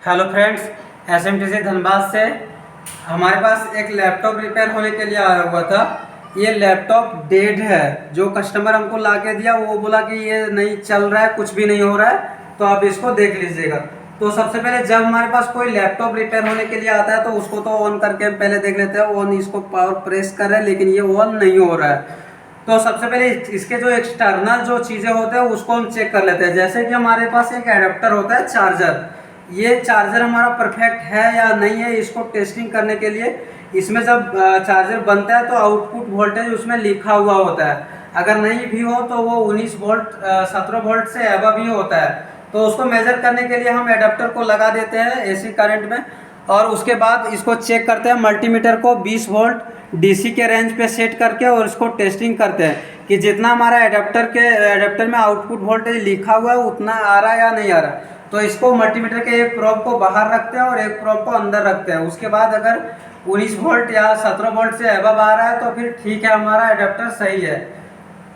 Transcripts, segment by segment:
Hello friends, एसएमटीसी Dhanbad से हमारे पास एक लैपटॉप रिपेयर होने के लिए आया हुआ था। ये लैपटॉप डेड है। जो कस्टमर हमको ला के दिया वो बोला कि ये नहीं चल रहा है, कुछ भी नहीं हो रहा है, तो आप इसको देख लीजिएगा। तो सबसे पहले जब हमारे पास कोई लैपटॉप रिपेयर होने के लिए आता है तो उसको तो ऑन करके हम पहले देख लेते हैं। ऑन इसको पावर प्रेस कर रहे हैं लेकिन ये ऑन नहीं हो रहा है। तो सबसे पहले इसके जो एक्सटर्नल जो चीज़ें होते हैं उसको हम चेक कर लेते हैं। जैसे कि हमारे पास एक एडाप्टर होता है चार्जर। ये चार्जर हमारा परफेक्ट है या नहीं है, इसको टेस्टिंग करने के लिए इसमें जब चार्जर बनता है तो आउटपुट वोल्टेज उसमें लिखा हुआ होता है। अगर नहीं भी हो तो वो 19 वोल्ट 17 वोल्ट से एबव ही होता है। तो उसको मेजर करने के लिए हम एडाप्टर को लगा देते हैं एसी करंट में, और उसके बाद इसको चेक करते हैं। मल्टीमीटर को 20 वोल्ट डीसी के रेंज पे सेट करके और इसको टेस्टिंग करते हैं कि जितना हमारा एडाप्टर में आउटपुट वोल्टेज लिखा हुआ है उतना आ रहा है या नहीं आ रहा। तो इसको मल्टीमीटर के एक प्रोब को बाहर रखते हैं और एक प्रोब को अंदर रखते हैं। उसके बाद अगर 19 वोल्ट या 17 वोल्ट से एबव आ रहा है तो फिर ठीक है, हमारा एडाप्टर सही है।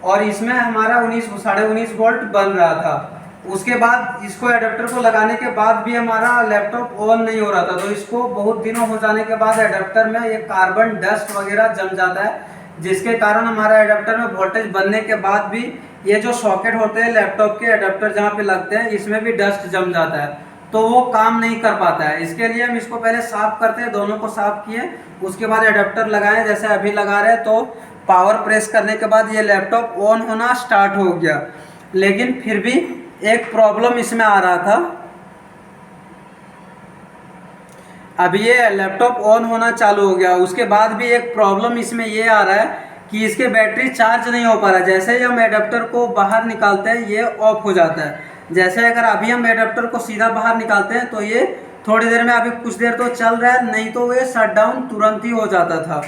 और इसमें हमारा 19 वोल्ट बन रहा था। उसके बाद इसको एडाप्टर को लगाने के बाद भी हमारा लैपटॉप ऑन नहीं हो रहा था। तो इसको बहुत दिनों हो जाने के बाद एडाप्टर में ये कार्बन डस्ट वगैरह जम जाता है, जिसके कारण हमारा एडाप्टर में वोल्टेज बनने के बाद भी ये जो सॉकेट होते हैं लैपटॉप के एडाप्टर जहाँ पे लगते हैं इसमें भी डस्ट जम जाता है, तो वो काम नहीं कर पाता है। इसके लिए हम इसको पहले साफ करते हैं, दोनों को साफ किए उसके बाद एडाप्टर लगाएं जैसे अभी लगा रहे हैं। तो पावर प्रेस करने के बाद ये लैपटॉप ऑन होना स्टार्ट हो गया। लेकिन फिर भी एक प्रॉब्लम इसमें आ रहा था। अभी ये लैपटॉप ऑन होना चालू हो गया, उसके बाद भी एक प्रॉब्लम इसमें ये आ रहा है कि इसके बैटरी चार्ज नहीं हो पा रहा है। जैसे ही हम एडाप्टर को बाहर निकालते हैं ये ऑफ हो जाता है। जैसे अगर अभी हम एडाप्टर को सीधा बाहर निकालते हैं तो ये थोड़ी देर में, अभी कुछ देर तो चल रहा है, नहीं तो ये शट डाउन तुरंत ही हो जाता था।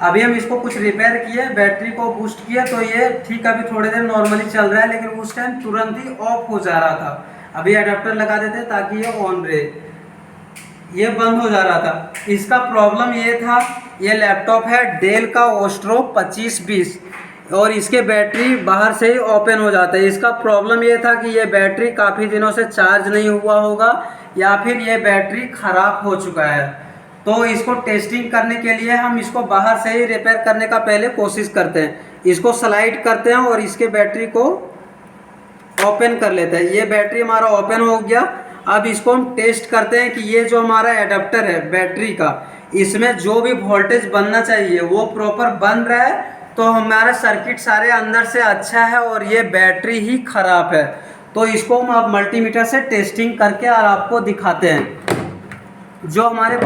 अभी हम इसको कुछ रिपेयर किए, बैटरी को बूस्ट किया तो ये ठीक, अभी थोड़ी देर नॉर्मली चल रहा है, लेकिन उस टाइम तुरंत ही ऑफ हो जा रहा था। अभी एडाप्टर लगा देते ताकि ये ऑन रहे, ये बंद हो जा रहा था। इसका प्रॉब्लम ये था, ये लैपटॉप है डेल का ओस्ट्रो 2520 और इसके बैटरी बाहर से ही ओपन हो जाता है। इसका प्रॉब्लम ये था कि ये बैटरी काफ़ी दिनों से चार्ज नहीं हुआ होगा या फिर ये बैटरी ख़राब हो चुका है। तो इसको टेस्टिंग करने के लिए हम इसको बाहर से ही रिपेयर करने का पहले कोशिश करते हैं। इसको स्लाइड करते हैं और इसके बैटरी को ओपन कर लेते हैं। ये बैटरी हमारा ओपन हो गया। अब इसको हम टेस्ट करते हैं कि ये जो हमारा एडाप्टर है बैटरी का, इसमें जो भी वोल्टेज बनना चाहिए वो प्रॉपर बन रहा है। तो हमारा सर्किट सारे अंदर से अच्छा है और ये बैटरी ही खराब है। तो इसको हम अब मल्टीमीटर से टेस्टिंग करके और आपको दिखाते हैं। जो हमारे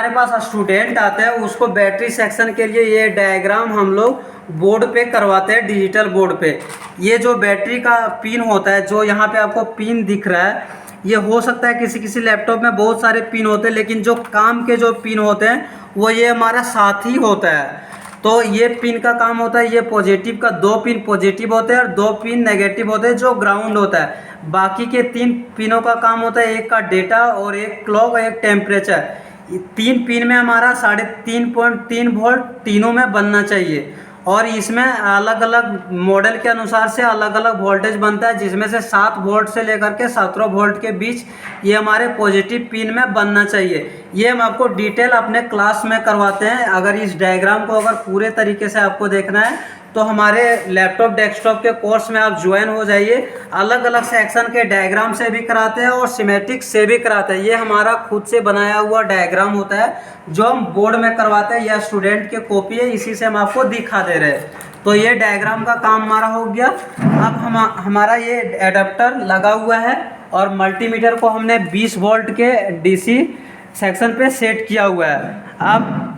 पास स्टूडेंट आते हैं उसको बैटरी सेक्शन के लिए ये डायग्राम हम लोग बोर्ड पे करवाते हैं, डिजिटल बोर्ड पे। ये जो बैटरी का पिन होता है, जो यहाँ पे आपको पिन दिख रहा है, ये हो सकता है किसी लैपटॉप में बहुत सारे पिन होते हैं, लेकिन जो काम के जो पिन होते हैं वो ये हमारा साथी होता है। तो ये पिन का काम होता है, ये पॉजिटिव का 2 पिन पॉजिटिव होते हैं और 2 पिन नेगेटिव होते हैं जो ग्राउंड होता है। बाकी के 3 पिनों का काम होता है, एक का डेटा और एक क्लॉक और एक टेम्परेचर। 3 पिन में हमारा 3.3 वोल्ट तीनों में बनना चाहिए और इसमें अलग अलग मॉडल के अनुसार से अलग अलग वोल्टेज बनता है, जिसमें से 7 वोल्ट से लेकर के 17 वोल्ट के बीच ये हमारे पॉजिटिव पिन में बनना चाहिए। ये हम आपको डिटेल अपने क्लास में करवाते हैं। अगर इस डायग्राम को अगर पूरे तरीके से आपको देखना है तो हमारे लैपटॉप डेस्कटॉप के कोर्स में आप ज्वाइन हो जाइए। अलग अलग सेक्शन के डायग्राम से भी कराते हैं और सिमेटिक से भी कराते हैं। ये हमारा खुद से बनाया हुआ डायग्राम होता है जो हम बोर्ड में करवाते हैं, या स्टूडेंट के कॉपी है, इसी से हम आपको दिखा दे रहे हैं। तो ये डायग्राम का काम हमारा हो गया। अब हमारा ये एडाप्टर लगा हुआ है और मल्टीमीटर को हमने 20 वोल्ट के डीसी सेक्शन पे सेट किया हुआ है। अब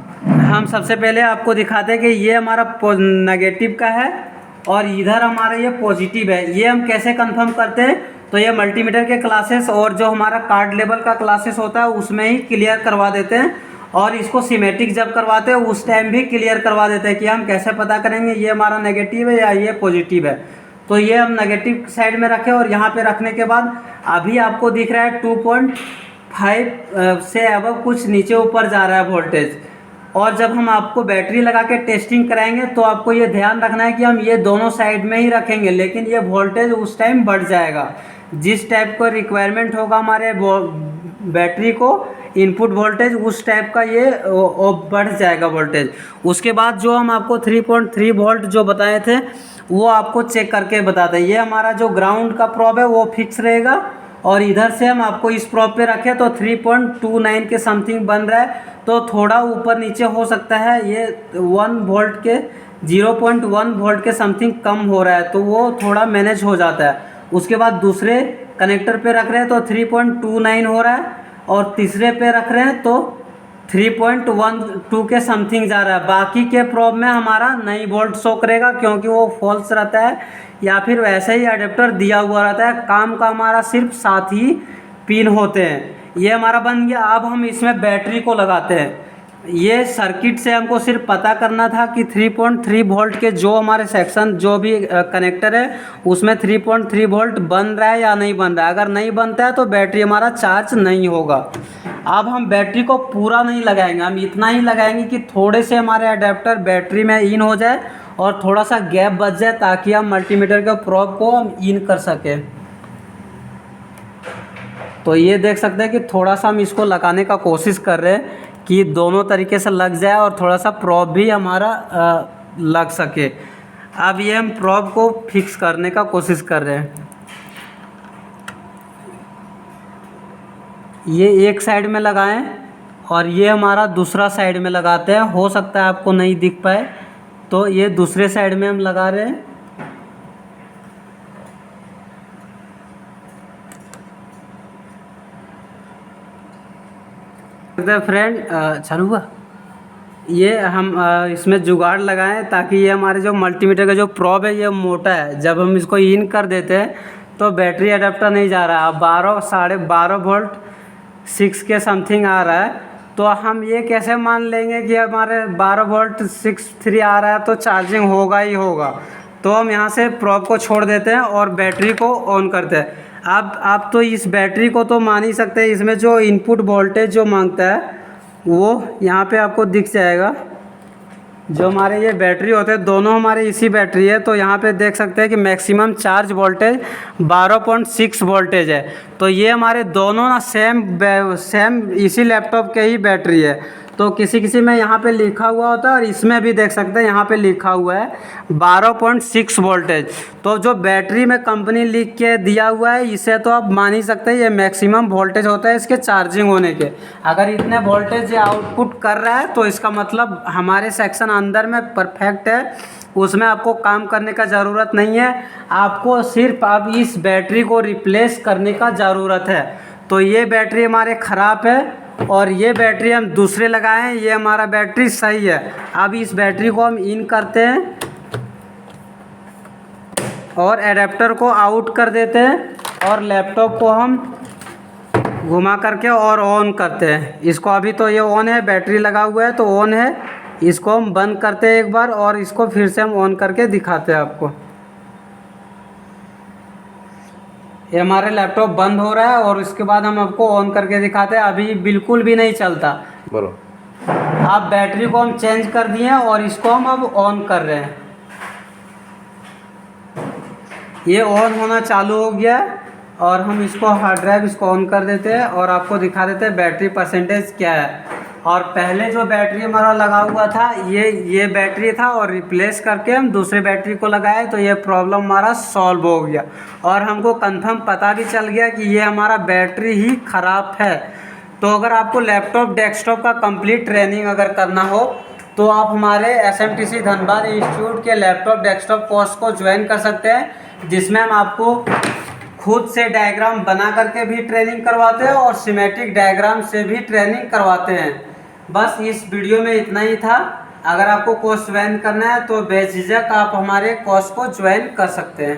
हम सबसे पहले आपको दिखाते हैं कि ये हमारा नेगेटिव का है और इधर हमारा ये पॉजिटिव है। ये हम कैसे कंफर्म करते हैं, तो ये मल्टीमीटर के क्लासेस और जो हमारा कार्ड लेवल का क्लासेस होता है उसमें ही क्लियर करवा देते हैं, और इसको सिमेटिक जब करवाते हैं उस टाइम भी क्लियर करवा देते हैं कि हम कैसे पता करेंगे ये हमारा नेगेटिव है या ये पॉजिटिव है। तो ये हम नेगेटिव साइड में रखें और यहाँ पे रखने के बाद अभी आपको दिख रहा है 2.5 से अब कुछ नीचे ऊपर जा रहा है वोल्टेज। और जब हम आपको बैटरी लगा के टेस्टिंग कराएंगे तो आपको ये ध्यान रखना है कि हम ये दोनों साइड में ही रखेंगे, लेकिन ये वोल्टेज उस टाइम बढ़ जाएगा। जिस टाइप का रिक्वायरमेंट होगा हमारे बैटरी को इनपुट वोल्टेज उस टाइप का ये बढ़ जाएगा वोल्टेज। उसके बाद जो हम आपको 3.3 वोल्ट जो बताए थे वो आपको चेक करके बताते हैं। ये हमारा जो ग्राउंड का प्रोब है वो फिक्स रहेगा, और इधर से हम आपको इस प्रोब पे रखें तो 3.29 के समथिंग बन रहा है, तो थोड़ा ऊपर नीचे हो सकता है। ये 1 वोल्ट के 0.1 वोल्ट के समथिंग कम हो रहा है, तो वो थोड़ा मैनेज हो जाता है। उसके बाद दूसरे कनेक्टर पे रख रहे हैं तो 3.29 हो रहा है, और तीसरे पे रख रहे हैं तो 3.12 के समथिंग जा रहा है। बाकी के प्रोब में हमारा नहीं वोल्ट शो करेगा क्योंकि वो फॉल्स रहता है, या फिर वैसे ही अडेप्टर दिया हुआ रहता है। काम का हमारा सिर्फ 7 ही पिन होते हैं। ये हमारा बन गया। अब हम इसमें बैटरी को लगाते हैं। ये सर्किट से हमको सिर्फ पता करना था कि 3.3 वोल्ट के जो हमारे सेक्शन जो भी कनेक्टर है उसमें 3.3 वोल्ट बन रहा है या नहीं बन रहा है। अगर नहीं बनता है तो बैटरी हमारा चार्ज नहीं होगा। अब हम बैटरी को पूरा नहीं लगाएंगे, हम इतना ही लगाएंगे कि थोड़े से हमारे अडेप्टर बैटरी में इन हो जाए और थोड़ा सा गैप बच जाए, ताकि हम मल्टीमीटर के प्रोब को हम इन कर सकें। तो ये देख सकते हैं कि थोड़ा सा हम इसको लगाने का कोशिश कर रहे हैं कि दोनों तरीके से लग जाए और थोड़ा सा प्रोब भी हमारा लग सके। अब ये हम प्रोब को फिक्स करने का कोशिश कर रहे हैं। ये एक साइड में लगाएं और ये हमारा दूसरा साइड में लगाते हैं। हो सकता है आपको नहीं दिख पाए, तो ये दूसरे साइड में हम लगा रहे हैं। फ्रेंड चालू हुआ। ये हम इसमें जुगाड़ लगाएं ताकि ये हमारे जो मल्टीमीटर का जो प्रोब है ये मोटा है। जब हम इसको इन कर देते हैं तो बैटरी अडेप्टर नहीं जा रहा है। 12.5 वोल्ट 6 के समथिंग आ रहा है, तो हम ये कैसे मान लेंगे कि हमारे 12 वोल्ट 6.3 आ रहा है तो चार्जिंग होगा ही होगा। तो हम यहाँ से प्रोब को छोड़ देते हैं और बैटरी को ऑन करते हैं। अब आप तो इस बैटरी को तो मान ही सकते हैं। इसमें जो इनपुट वोल्टेज जो मांगता है वो यहाँ पे आपको दिख जाएगा। जो हमारे ये बैटरी होते हैं दोनों हमारे इसी बैटरी है, तो यहाँ पे देख सकते हैं कि मैक्सिमम चार्ज वोल्टेज 12.6 वोल्टेज है। तो ये हमारे दोनों ना सेम इसी लैपटॉप के ही बैटरी है। तो किसी में यहाँ पे लिखा हुआ होता है और इसमें भी देख सकते हैं यहाँ पे लिखा हुआ है 12.6 वोल्टेज। तो जो बैटरी में कंपनी लिख के दिया हुआ है इसे तो आप मान ही सकते हैं ये मैक्सिमम वोल्टेज होता है इसके चार्जिंग होने के। अगर इतने वोल्टेज आउटपुट कर रहा है तो इसका मतलब हमारे सेक्शन अंदर में परफेक्ट है, उसमें आपको काम करने का ज़रूरत नहीं है। आपको सिर्फ अब इस बैटरी को रिप्लेस करने का ज़रूरत है। तो ये बैटरी हमारे ख़राब है और ये बैटरी हम दूसरे लगाए हैं, ये हमारा बैटरी सही है। अब इस बैटरी को हम इन करते हैं और एडेप्टर को आउट कर देते हैं और लैपटॉप को हम घुमा करके और ऑन करते हैं इसको। अभी तो ये ऑन है, बैटरी लगा हुआ है तो ऑन है। इसको हम बंद करते हैं एक बार और इसको फिर से हम ऑन करके दिखाते हैं आपको। ये हमारे लैपटॉप बंद हो रहा है और इसके बाद हम आपको ऑन करके दिखाते हैं। अभी बिल्कुल भी नहीं चलता। बोलो। अब बैटरी को हम चेंज कर दिए और इसको हम अब ऑन कर रहे हैं। ये ऑन होना चालू हो गया और हम इसको हार्ड ड्राइव इसको ऑन कर देते हैं और आपको दिखा देते हैं बैटरी परसेंटेज क्या है। और पहले जो बैटरी हमारा लगा हुआ था ये बैटरी था और रिप्लेस करके हम दूसरे बैटरी को लगाए तो ये प्रॉब्लम हमारा सॉल्व हो गया और हमको कंफर्म पता भी चल गया कि ये हमारा बैटरी ही ख़राब है। तो अगर आपको लैपटॉप डेस्कटॉप का कंप्लीट ट्रेनिंग अगर करना हो तो आप हमारे SMTC धनबाद इंस्टीट्यूट के लैपटॉप डेस्कटॉप कोर्स को ज्वाइन कर सकते हैं, जिसमें हम आपको खुद से डायग्राम बना करके भी ट्रेनिंग करवाते हैं और सिमेट्रिक डायग्राम से भी ट्रेनिंग करवाते हैं। बस इस वीडियो में इतना ही था। अगर आपको कोर्स ज्वाइन करना है तो बेझिझक आप हमारे कोर्स को ज्वाइन कर सकते हैं।